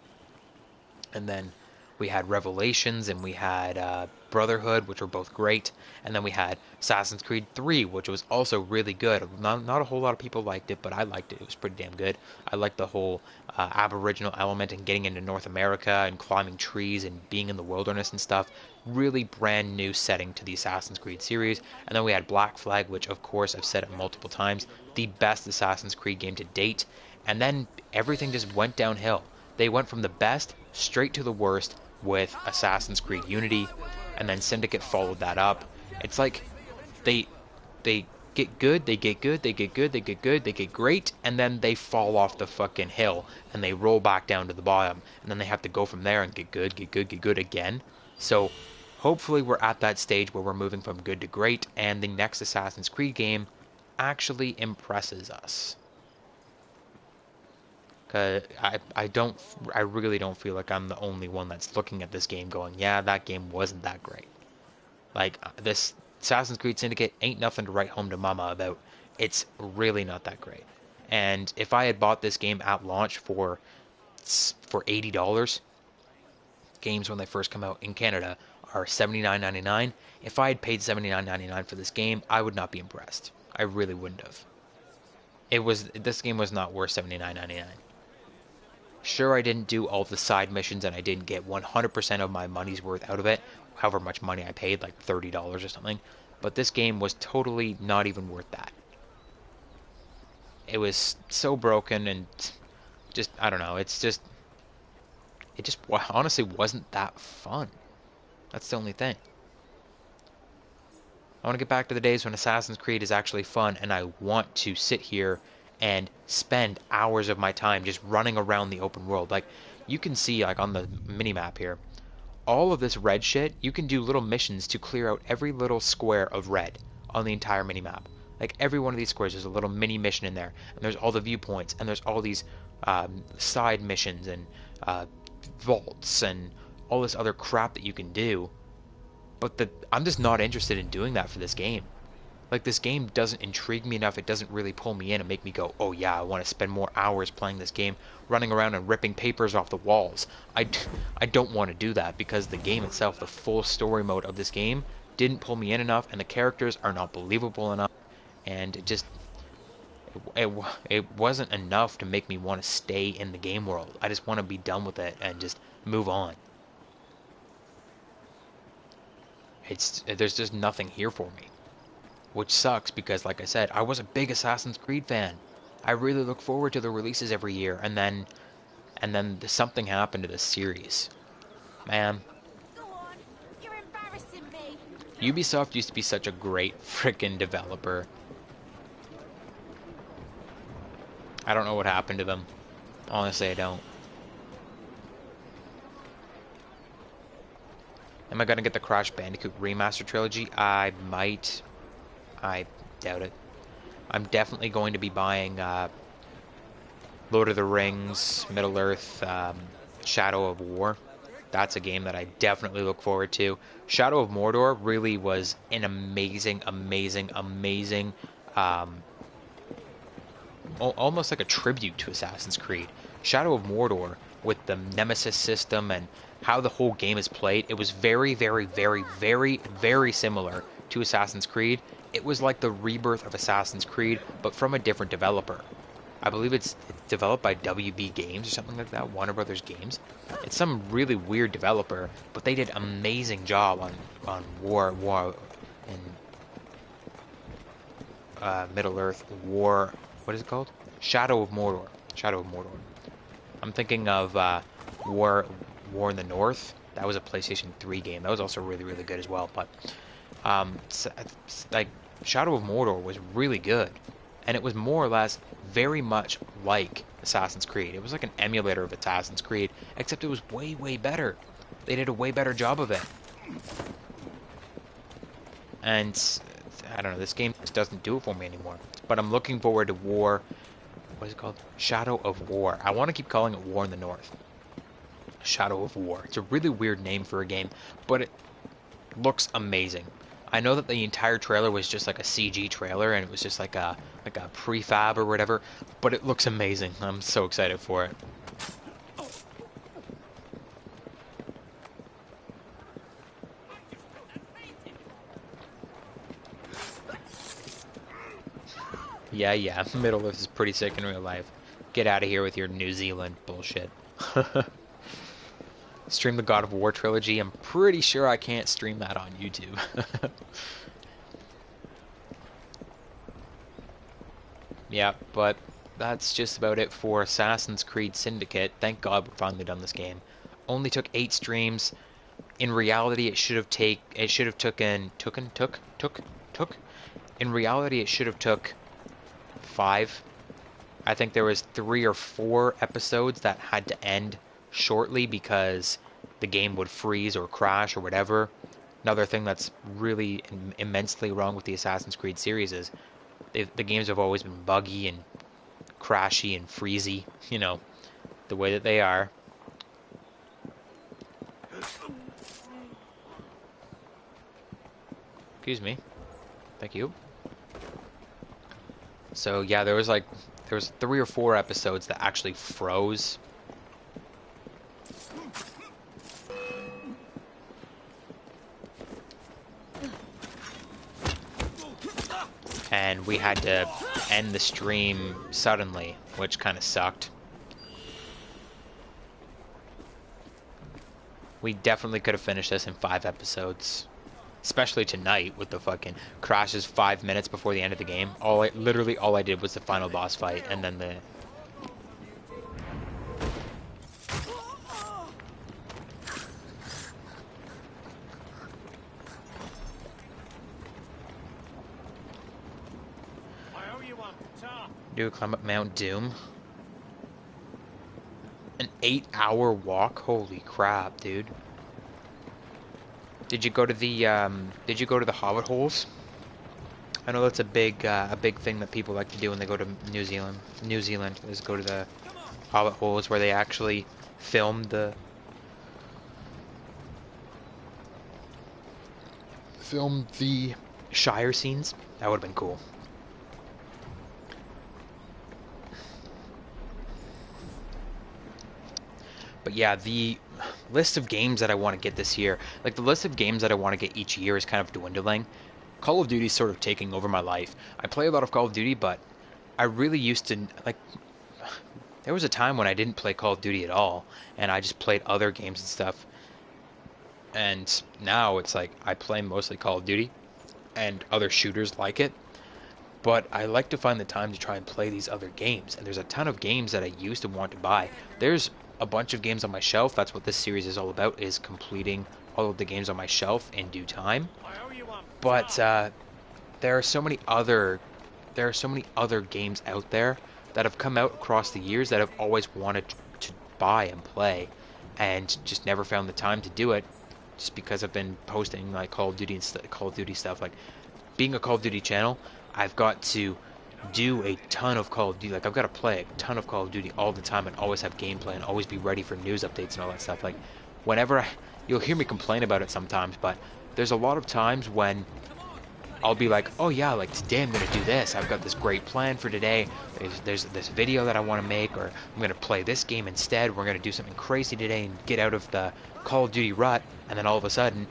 And then we had Revelations, and we had Brotherhood, which were both great. And then we had Assassin's Creed 3, which was also really good. Not a whole lot of people liked it, but I liked it. It was pretty damn good. I liked the whole Aboriginal element and getting into North America and climbing trees and being in the wilderness and stuff. Really brand new setting to the Assassin's Creed series. And then we had Black Flag, which, of course, I've said it multiple times, the best Assassin's Creed game to date. And then everything just went downhill. They went from the best straight to the worst with Assassin's Creed Unity, and then Syndicate followed that up. It's like they get good, they get good, they get good, they get good, they get great, and then they fall off the fucking hill and they roll back down to the bottom, and then they have to go from there and get good, get good, get good again. So hopefully we're at that stage where we're moving from good to great, and the next Assassin's Creed game actually impresses us. Cause I really don't feel like I'm the only one that's looking at this game going, yeah, that game wasn't that great. Like, this Assassin's Creed Syndicate ain't nothing to write home to mama about. It's really not that great. And if I had bought this game at launch for $80, games when they first come out in Canada are $79.99. If I had paid $79.99 for this game, I would not be impressed. I really wouldn't have. This game was not worth $79.99. Sure, I didn't do all the side missions and I didn't get 100% of my money's worth out of it, however much money I paid, like $30 or something, but this game was totally not even worth that. It was so broken and just, I don't know, it just honestly wasn't that fun. That's the only thing. I want to get back to the days when Assassin's Creed is actually fun, and I want to sit here and spend hours of my time just running around the open world. Like, you can see, like, on the minimap here, all of this red shit, you can do little missions to clear out every little square of red on the entire minimap. Like, every one of these squares, there's a little mini mission in there, and there's all the viewpoints, and there's all these side missions, and vaults, and all this other crap that you can do. But I'm just not interested in doing that for this game. Like, this game doesn't intrigue me enough. It doesn't really pull me in and make me go, oh yeah, I want to spend more hours playing this game, running around and ripping papers off the walls. I don't want to do that because the game itself, the full story mode of this game, didn't pull me in enough, and the characters are not believable enough, and it wasn't enough to make me want to stay in the game world. I just want to be done with it and just move on. There's just nothing here for me. Which sucks because, like I said, I was a big Assassin's Creed fan. I really look forward to the releases every year, and then something happened to this series. Man. Go on, you're embarrassing me. Ubisoft used to be such a great frickin' developer. I don't know what happened to them. Honestly, I don't. Am I gonna get the Crash Bandicoot Remaster Trilogy? I might. I doubt it. I'm definitely going to be buying Lord of the Rings, Middle-earth, Shadow of War. That's a game that I definitely look forward to. Shadow of Mordor really was an amazing, almost like a tribute to Assassin's Creed. Shadow of Mordor, with the Nemesis system and how the whole game is played, it was very similar to Assassin's Creed. It was like the rebirth of Assassin's Creed, but from a different developer. I believe it's developed by WB Games or something like that, Warner Brothers Games. It's some really weird developer, but they did an amazing job on War and Middle-earth War. What is it called? Shadow of Mordor. Shadow of Mordor. I'm thinking of War in the North. That was a PlayStation 3 game. That was also really good as well. But like Shadow of Mordor was really good, and it was more or less very much like Assassin's Creed. It was like an emulator of Assassin's Creed, except it was way better. They did a way better job of it. And I don't know, this game just doesn't do it for me anymore. But I'm looking forward to War. What is it called? Shadow of War. I want to keep calling it War in the North. Shadow of War. It's a really weird name for a game, but it looks amazing. I know that the entire trailer was just like a CG trailer, and it was just like a prefab or whatever, but it looks amazing. I'm so excited for it. Yeah, Middle-earth is pretty sick in real life. Get out of here with your New Zealand bullshit. Stream the God of War trilogy. I'm pretty sure I can't stream that on YouTube. Yeah, but that's just about it for Assassin's Creed Syndicate. Thank God we're finally done this game. Only took 8 streams. In reality, it should have In reality, it should have took 5. I think there was 3 or 4 episodes that had to end shortly because the game would freeze or crash or whatever. Another thing that's really immensely wrong with the Assassin's Creed series is the games have always been buggy and crashy and freezy, you know, the way that they are. Excuse me. Thank you. So yeah, there was 3 or 4 episodes that actually froze. And we had to end the stream suddenly, which kind of sucked. We definitely could have finished this in 5 episodes. Especially tonight with the fucking crashes 5 minutes before the end of the game. Literally all I did was the final boss fight and then the... Do climb up Mount Doom. An 8-hour walk? Holy crap, dude. Did you go to the Hobbit holes? I know that's a big thing that people like to do when they go to New Zealand. New Zealand is go to the Hobbit holes where they actually filmed the Shire scenes. That would have been cool. But yeah, the list of games that I want to get this year, like the list of games that I want to get each year is kind of dwindling. Call of Duty is sort of taking over my life. I play a lot of Call of Duty, but I really used to, like, there was a time when I didn't play Call of Duty at all, and I just played other games and stuff. And now it's like I play mostly Call of Duty and other shooters like it, but I like to find the time to try and play these other games. And there's a ton of games that I used to want to buy. There's a bunch of games on my shelf. That's what this series is all about, is completing all of the games on my shelf in due time. But there are so many other games out there that have come out across the years that I've always wanted to buy and play, and just never found the time to do it, just because I've been posting like Call of Duty and Call of Duty stuff. Like, being a Call of Duty channel, I've got to do a ton of Call of Duty. Like, I've got to play a ton of Call of Duty all the time and always have gameplay and always be ready for news updates and all that stuff. Like, whenever you'll hear me complain about it sometimes, but there's a lot of times when I'll be like, oh yeah, like today I'm going to do this. I've got this great plan for today. There's this video that I want to make, or I'm going to play this game instead. We're going to do something crazy today and get out of the Call of Duty rut. And then all of a sudden,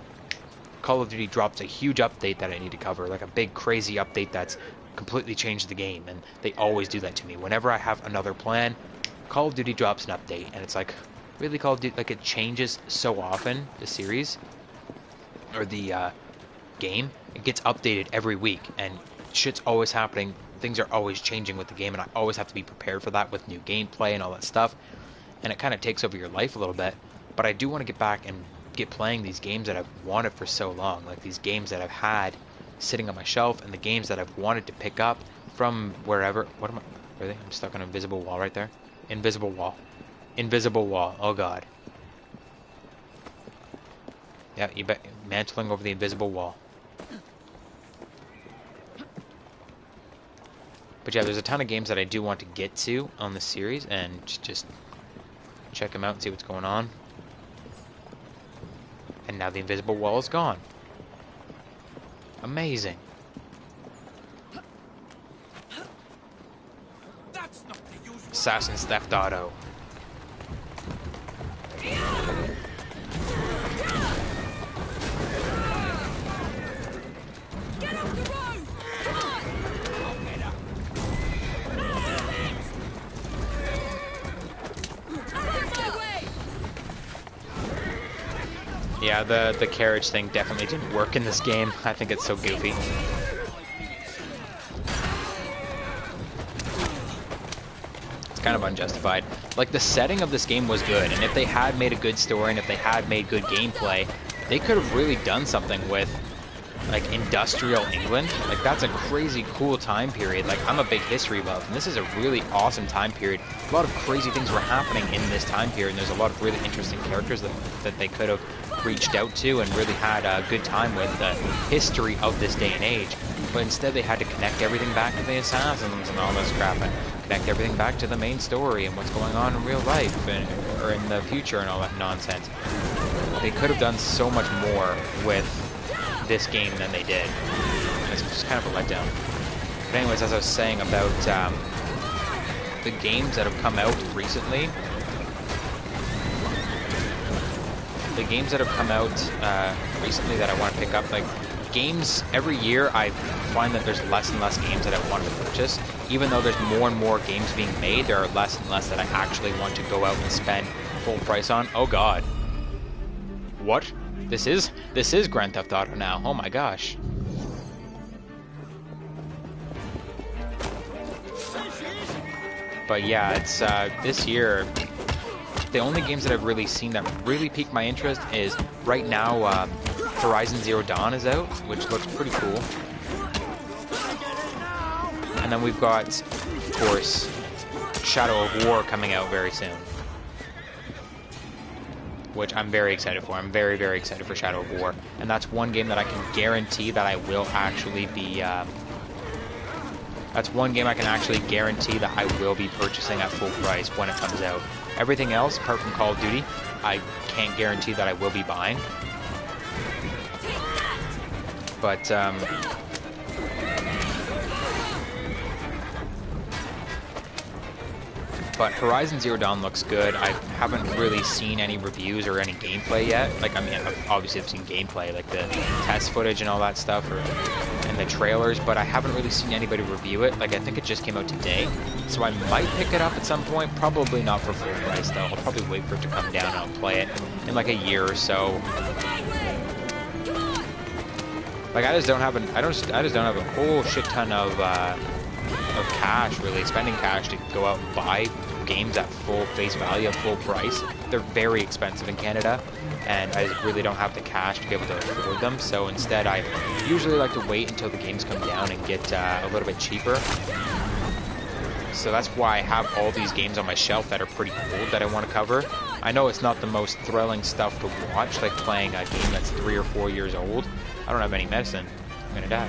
Call of Duty drops a huge update that I need to cover, like a big crazy update that's completely changed the game. And they always do that to me. Whenever I have another plan, Call of Duty drops an update, and it's like, really, Call of Duty, like, it changes so often, the series, or the game. It gets updated every week, and shit's always happening. Things are always changing with the game, and I always have to be prepared for that with new gameplay and all that stuff. And it kind of takes over your life a little bit. But I do want to get back and get playing these games that I've wanted for so long, like these games that I've had sitting on my shelf, and the games that I've wanted to pick up from wherever. What am I? Really? I'm stuck on an invisible wall right there. Invisible wall. Invisible wall. Oh god. Yeah, you bet. Mantling over the invisible wall. But yeah, there's a ton of games that I do want to get to on the series, and just check them out and see what's going on. And now the invisible wall is gone. Amazing. Assassin's Theft Auto. Yeah, the carriage thing definitely didn't work in this game. I think it's so goofy. It's kind of unjustified. Like, the setting of this game was good, and if they had made a good story and if they had made good gameplay, they could have really done something with, like, industrial England. Like, that's a crazy cool time period. Like, I'm a big history buff, and this is a really awesome time period. A lot of crazy things were happening in this time period, and there's a lot of really interesting characters that they could have reached out to and really had a good time with the history of this day and age. But instead they had to connect everything back to the assassins and all this crap, and connect everything back to the main story and what's going on in real life or in the future and all that nonsense. They could have done so much more with this game than they did. And it's just kind of a letdown. But anyways, as I was saying about the games that have come out recently, that I want to pick up, like, games, every year I find that there's less and less games that I want to purchase. Even though there's more and more games being made, there are less and less that I actually want to go out and spend full price on. Oh god. What? This is Grand Theft Auto now. Oh my gosh. But yeah, it's this year, the only games that I've really seen that really piqued my interest is, right now, Horizon Zero Dawn is out, which looks pretty cool. And then we've got, of course, Shadow of War coming out very soon, which I'm very excited for. I'm very, very excited for Shadow of War. And that's one game that I can guarantee that I will actually be, that's one game I can actually guarantee that I will be purchasing at full price when it comes out. Everything else, apart from Call of Duty, I can't guarantee that I will be buying. But But Horizon Zero Dawn looks good. I haven't really seen any reviews or any gameplay yet. Like, I mean, obviously I've seen gameplay, like the test footage and all that stuff, and the trailers, but I haven't really seen anybody review it. Like, I think it just came out today, so I might pick it up at some point. Probably not for full price, though. I'll probably wait for it to come down and I'll play it in like a year or so. Like, I just don't have a whole shit ton of cash, really, spending cash to go out and buy games at full face value, at full price. They're very expensive in Canada, and I really don't have the cash to be able to afford them, so instead I usually like to wait until the games come down and get a little bit cheaper. So that's why I have all these games on my shelf that are pretty old that I want to cover. I know it's not the most thrilling stuff to watch, like playing a game that's 3 or 4 years old. I don't have any medicine. I'm gonna die.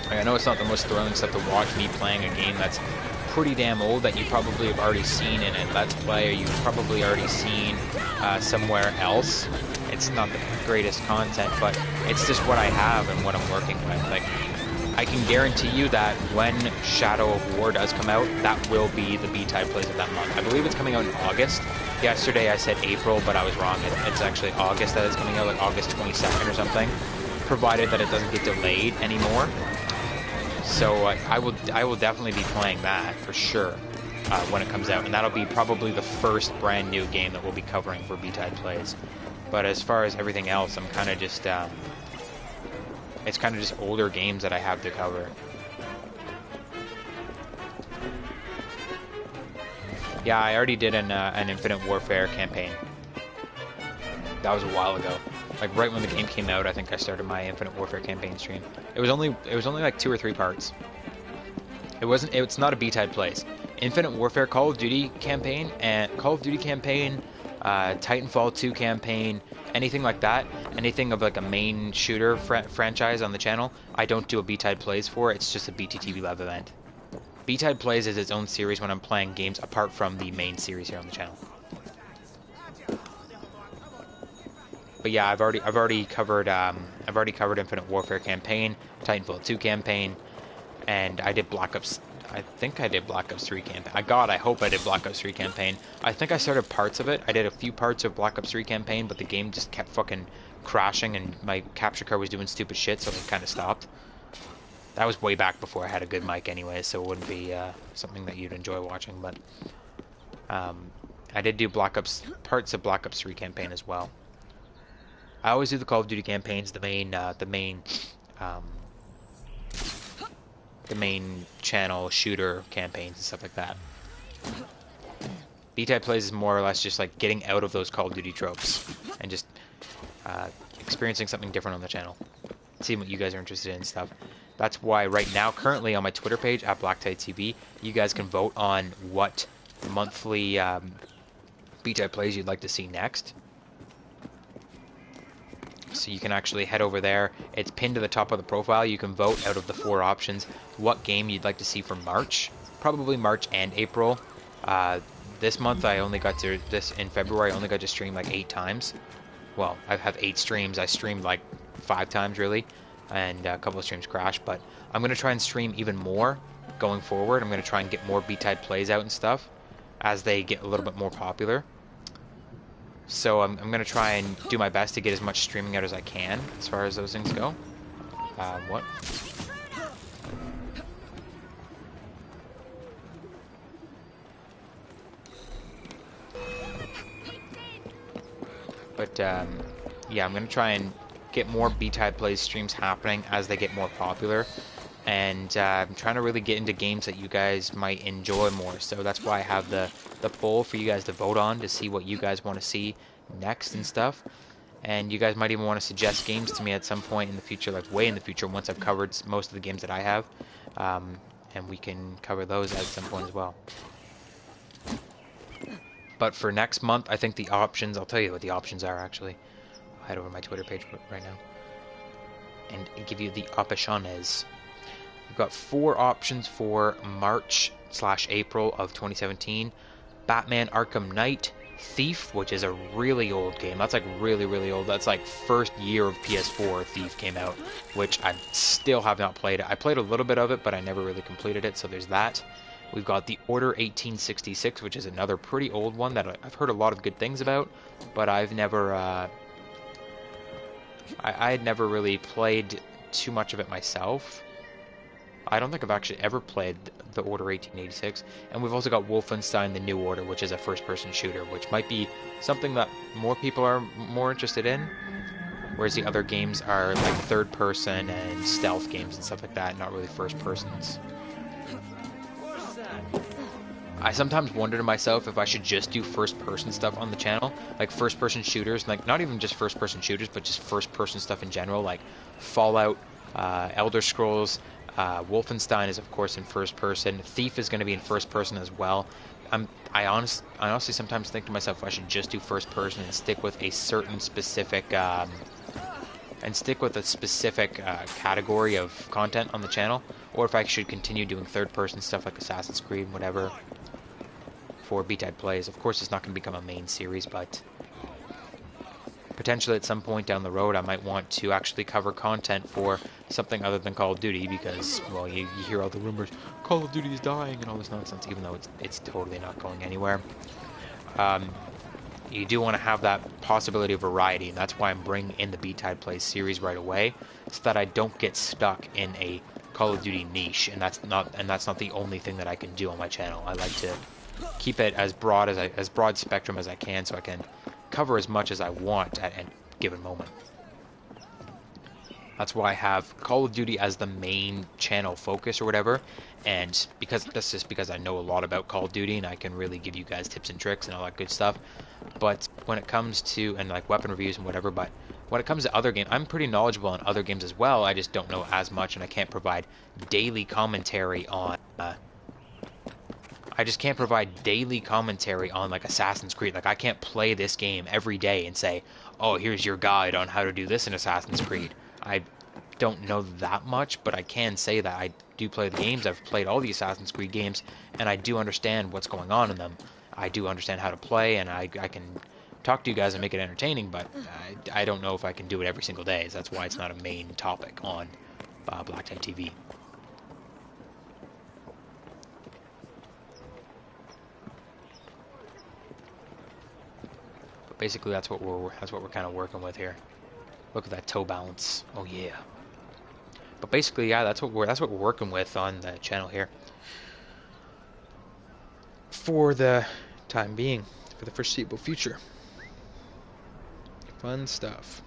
I know it's not the most thrilling stuff to watch, me playing a game that's pretty damn old that you probably have already seen in a Let's Play, or you've probably already seen somewhere else. It's not the greatest content, but it's just what I have and what I'm working with. Like, I can guarantee you that when Shadow of War does come out, that will be the BTide plays of that month. I believe it's coming out in August. Yesterday I said April, but I was wrong. It's actually August that it's coming out, like August 22nd or something, provided that it doesn't get delayed anymore. So I will definitely be playing that for sure when it comes out, and that'll be probably the first brand new game that we'll be covering for BTide Plays. But as far as everything else, I'm kind of just it's kind of just older games that I have to cover. Yeah, I already did an Infinite Warfare campaign. That was a while ago. Like right when the game came out, I think I started my Infinite Warfare campaign stream. It was only like 2 or 3 parts. It's not a BTide Plays. Infinite Warfare Call of Duty campaign and Titanfall 2 campaign, anything like that, anything of like a main shooter franchise on the channel, I don't do a BTide Plays for. It's just a BTTV live event. BTide Plays is its own series when I'm playing games apart from the main series here on the channel. But yeah, I've already covered Infinite Warfare campaign, Titanfall 2 campaign, and I did Black Ops. I think I did Black Ops 3 campaign. I hope I did Black Ops 3 campaign. I think I started parts of it. I did a few parts of Black Ops 3 campaign, but the game just kept fucking crashing, and my capture card was doing stupid shit, so it kind of stopped. That was way back before I had a good mic anyway, so it wouldn't be something that you'd enjoy watching. But I did do parts of Black Ops 3 campaign as well. I always do the Call of Duty campaigns, the main channel shooter campaigns and stuff like that. BTide Plays is more or less just like getting out of those Call of Duty tropes and just experiencing something different on the channel, seeing what you guys are interested in and stuff. That's why right now, currently on my Twitter page at BlackTideTV, you guys can vote on what monthly BTide Plays you'd like to see next. So you can actually head over there. It's pinned to the top of the profile. You can vote out of the 4 options what game you'd like to see for March. Probably March and April. This month in February I only got to stream like 8 times. Well, I have 8 streams. I streamed like 5 times really, and a couple of streams crashed. But I'm going to try and stream even more going forward. I'm going to try and get more BTide Plays out and stuff as they get a little bit more popular. So I'm going to try and do my best to get as much streaming out as I can as far as those things go. What? But yeah, I'm going to try and get more BTide Plays streams happening as they get more popular. And I'm trying to really get into games that you guys might enjoy more. So that's why I have the poll for you guys to vote on to see what you guys want to see next and stuff. And you guys might even want to suggest games to me at some point in the future, like way in the future, once I've covered most of the games that I have. And we can cover those at some point as well. But for next month, I think the options, I'll tell you what the options are actually. I'll head over to my Twitter page right now and give you the options. We've got 4 options for March/April of 2017. Batman Arkham Knight, Thief, which is a really old game. That's like really, really old. That's like first year of PS4 Thief came out, which I still have not played. I played a little bit of it, but I never really completed it, so there's that. We've got the Order 1866, which is another pretty old one that I've heard a lot of good things about, but I've never, I had never really played too much of it myself. I don't think I've actually ever played the Order 1886. And we've also got Wolfenstein The New Order, which is a first-person shooter, which might be something that more people are more interested in. Whereas the other games are like third-person and stealth games and stuff like that, not really first-persons. I sometimes wonder to myself if I should just do first-person stuff on the channel, like first-person shooters, like not even just first-person shooters, but just first-person stuff in general, like Fallout, Elder Scrolls. Wolfenstein is of course in first person. Thief is going to be in first person as well. I honestly sometimes think to myself if I should just do first person and stick with a certain specific category of content on the channel, or if I should continue doing third person stuff like Assassin's Creed and whatever for BTide Plays. Of course, it's not going to become a main series, but potentially at some point down the road I might want to actually cover content for something other than Call of Duty, because, well, you hear all the rumors, Call of Duty is dying and all this nonsense, even though it's totally not going anywhere. You do want to have that possibility of variety, and that's why I'm bringing in the BTide Plays series right away, so that I don't get stuck in a Call of Duty niche, and that's not the only thing that I can do on my channel. I like to keep it as broad spectrum as I can, so I can cover as much as I want at any given moment. That's why I have Call of Duty as the main channel focus or whatever, and that's just because I know a lot about Call of Duty and I can really give you guys tips and tricks and all that good stuff. But when it comes to, and like weapon reviews and whatever, but when it comes to other games, I'm pretty knowledgeable on other games as well. I just don't know as much, and I can't provide daily commentary on like Assassin's Creed. Like, I can't play this game every day and say, oh, here's your guide on how to do this in Assassin's Creed. I don't know that much, but I can say that I do play the games. I've played all the Assassin's Creed games, and I do understand what's going on in them. I do understand how to play, and I can talk to you guys and make it entertaining, but I don't know if I can do it every single day. So that's why it's not a main topic on BlackTideTV. But basically, that's what we're kind of working with here. Look at that toe balance. Oh yeah. But basically, yeah, that's what we're working with on the channel here. For the time being, for the foreseeable future. Fun stuff.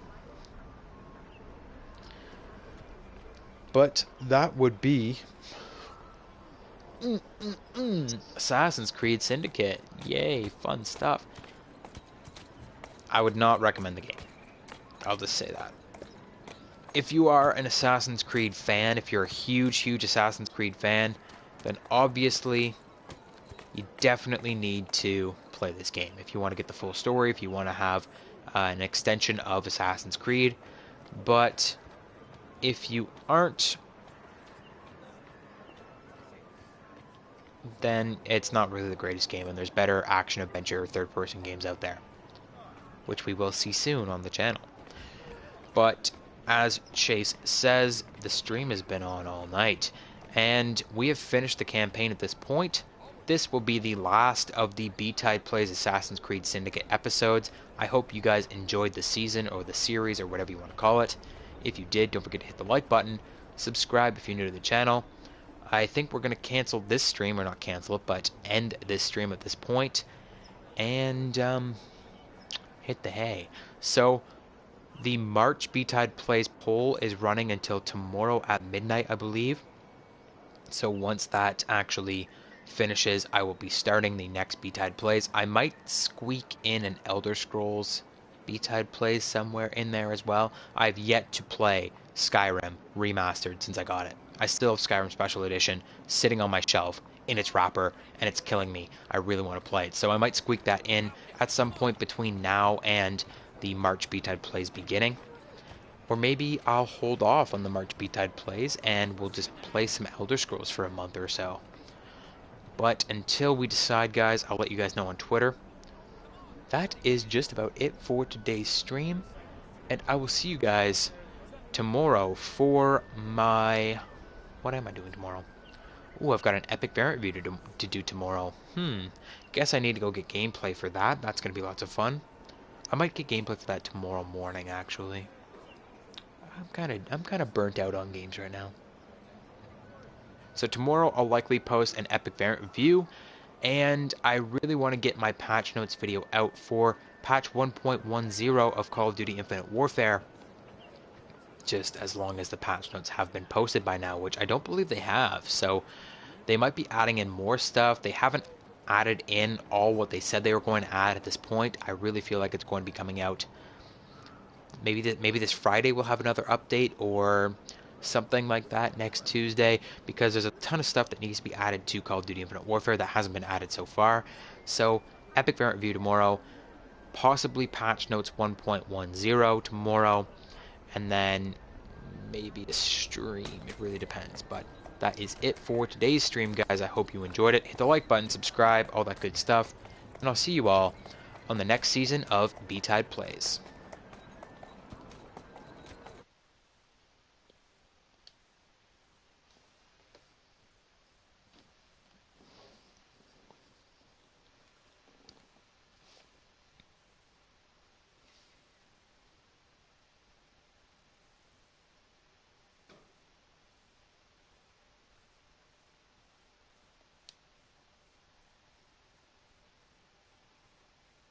But that would be Assassin's Creed Syndicate. Yay, fun stuff. I would not recommend the game. I'll just say that. If you are an Assassin's Creed fan, if you're a huge Assassin's Creed fan, then obviously you definitely need to play this game. If you want to get the full story, if you want to have an extension of Assassin's Creed. But if you aren't, then it's not really the greatest game, and there's better action-adventure third-person games out there, which we will see soon on the channel. But as Chase says, the stream has been on all night, and we have finished the campaign at this point. This will be the last of the BTide Plays Assassin's Creed Syndicate episodes. I hope you guys enjoyed the season, or the series, or whatever you want to call it. If you did, don't forget to hit the like button, subscribe if you're new to the channel. I think we're going to cancel this stream, or not cancel it, but end this stream at this point, and hit the hay. So the March BTide Plays poll is running until tomorrow at midnight, I believe. So once that actually finishes, I will be starting the next BTide Plays. I might squeak in an Elder Scrolls BTide Plays somewhere in there as well. I've yet to play Skyrim Remastered since I got it. I still have Skyrim Special Edition sitting on my shelf in its wrapper, and it's killing me. I really want to play it. So I might squeak that in at some point between now and the March BTide Plays beginning. Or maybe I'll hold off on the March BTide Plays and we'll just play some Elder Scrolls for a month or so. But until we decide, guys, I'll let you guys know on Twitter. that is just about it for today's stream. And I will see you guys tomorrow for my... What am I doing tomorrow? Ooh, I've got an epic variant review to do tomorrow. Guess I need to go get gameplay for that. That's going to be lots of fun. I might get gameplay for that tomorrow morning, actually. I'm kind of burnt out on games right now. So tomorrow I'll likely post an epic variant review, and I really want to get my patch notes video out for patch 1.10 of Call of Duty Infinite Warfare. Just as long as the patch notes have been posted by now, which I don't believe they have. So they might be adding in more stuff. They haven't added in all what they said they were going to add at this point. I really feel like it's going to be coming out. Maybe this Friday we'll have another update or something like that next Tuesday, because there's a ton of stuff that needs to be added to Call of Duty Infinite Warfare that hasn't been added so far. So epic variant review tomorrow, possibly patch notes 1.10 tomorrow, and then maybe a stream. It really depends, but that is it for today's stream, guys. I hope you enjoyed it. Hit the like button, subscribe, all that good stuff, and I'll see you all on the next season of BTide Plays.